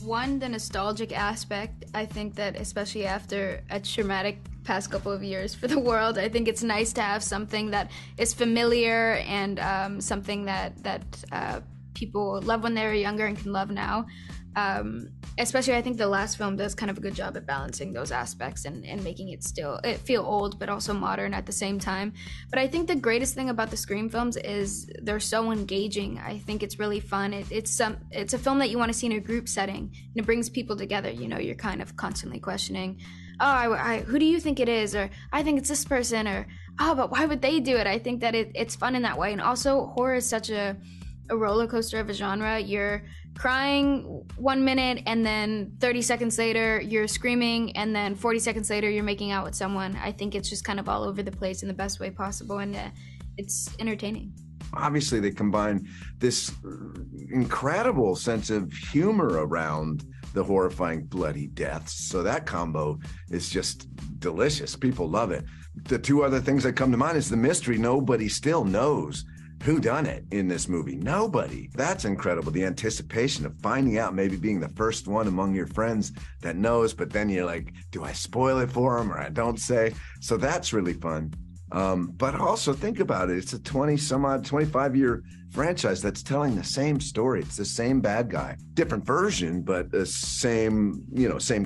One, the nostalgic aspect. I think that especially after a traumatic past couple of years for the world, I think it's nice to have something that is familiar and something that people love when they were younger and can love now. Especially, I think the last film does kind of a good job at balancing those aspects and making it feel old, but also modern at the same time. But I think the greatest thing about the Scream films is they're so engaging. I think it's really fun. It's a film that you want to see in a group setting, and it brings people together. You know, you're kind of constantly questioning, who do you think it is? Or I think it's this person, or, but why would they do it? I think that it's fun in that way. And also, horror is such a roller coaster of a genre. You're crying 1 minute, and then 30 seconds later you're screaming, and then 40 seconds later you're making out with someone. I think it's just kind of all over the place in the best way possible, and it's entertaining. Obviously, they combine this incredible sense of humor around the horrifying bloody deaths. So that combo is just delicious. People love it. The two other things that come to mind is the mystery. Nobody still knows who done it in this movie. Nobody. That's incredible. The anticipation of finding out, maybe being the first one among your friends that knows, but then you're like, do I spoil it for them or I don't say? So that's really fun. But also think about it. It's a 25-year franchise that's telling the same story. It's the same bad guy, different version, but the same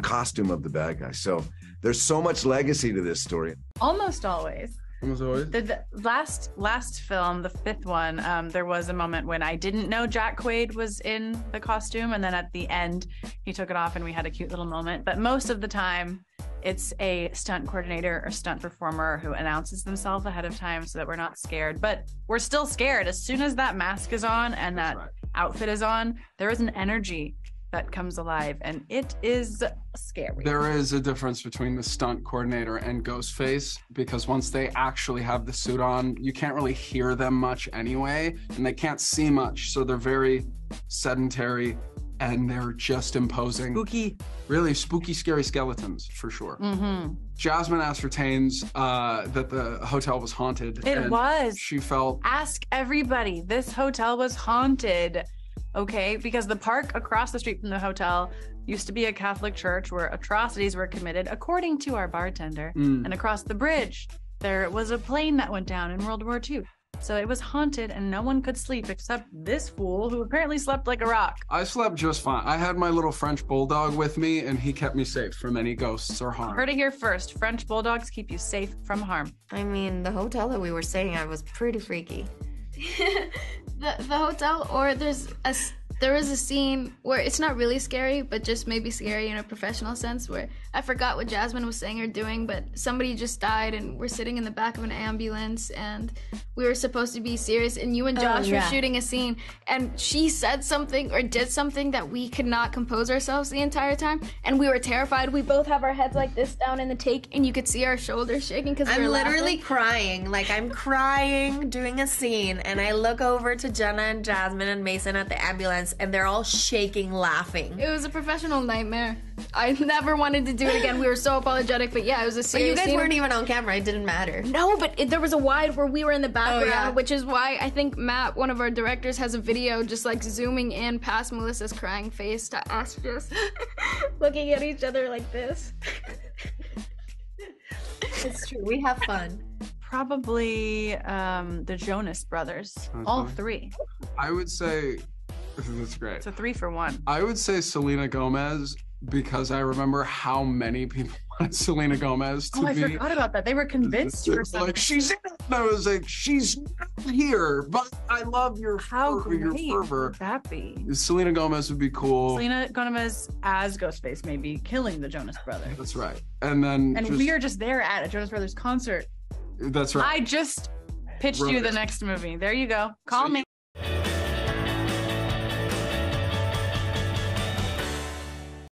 costume of the bad guy. So there's so much legacy to this story. Almost always. The last film, the fifth one, there was a moment when I didn't know Jack Quaid was in the costume, and then at the end, he took it off and we had a cute little moment. But most of the time, it's a stunt coordinator or stunt performer who announces themselves ahead of time so that we're not scared. But we're still scared. As soon as that mask is on and that outfit is on, there is an energy that comes alive, and it is scary. There is a difference between the stunt coordinator and Ghostface, because once they actually have the suit on, you can't really hear them much anyway, and they can't see much, so they're very sedentary, and they're just imposing. Spooky. Really spooky, scary skeletons, for sure. Mm-hmm. Jasmin ascertains that the hotel was haunted. It was. She felt... Ask everybody, this hotel was haunted. Okay, because the park across the street from the hotel used to be a Catholic church where atrocities were committed, according to our bartender. And across the bridge, there was a plane that went down in World War II. So it was haunted and no one could sleep except this fool who apparently slept like a rock. I slept just fine. I had my little French bulldog with me and he kept me safe from any ghosts or harm. Heard it here first. French bulldogs keep you safe from harm. I mean, the hotel that we were staying at was pretty freaky. The hotel, or there is a scene where it's not really scary, but just maybe scary in a professional sense, where I forgot what Jasmin was saying or doing, but somebody just died and we're sitting in the back of an ambulance and we were supposed to be serious, and you and Josh were shooting a scene and she said something or did something that we could not compose ourselves the entire time, and we were terrified. We both have our heads like this down in the take, and you could see our shoulders shaking because we were literally laughing. crying. Like, I'm crying doing a scene, and I look over to Jenna and Jasmin and Mason at the ambulance, and they're all shaking, laughing. It was a professional nightmare. I never wanted to do it again. We were so apologetic, but yeah, it was a serious But you guys scene. weren't even on camera. It didn't matter. No, but there was a wide where we were in the background, which is why I think Matt, one of our directors, has a video just like zooming in past Melissa's crying face to us just looking at each other like this. It's true. We have fun. Probably the Jonas Brothers. All three. I would say, that's great. It's a 3 for 1. I would say Selena Gomez, because I remember how many people wanted Selena Gomez to be. I forgot about that. They were convinced for something. Like, she's in it. And I was like, she's not here, but I love your fervor. Would that be? Selena Gomez would be cool. Selena Gomez as Ghostface, maybe killing the Jonas Brothers. That's right. And then we are just there at a Jonas Brothers concert. That's right. I just pitched you the next movie. There you go. Call me.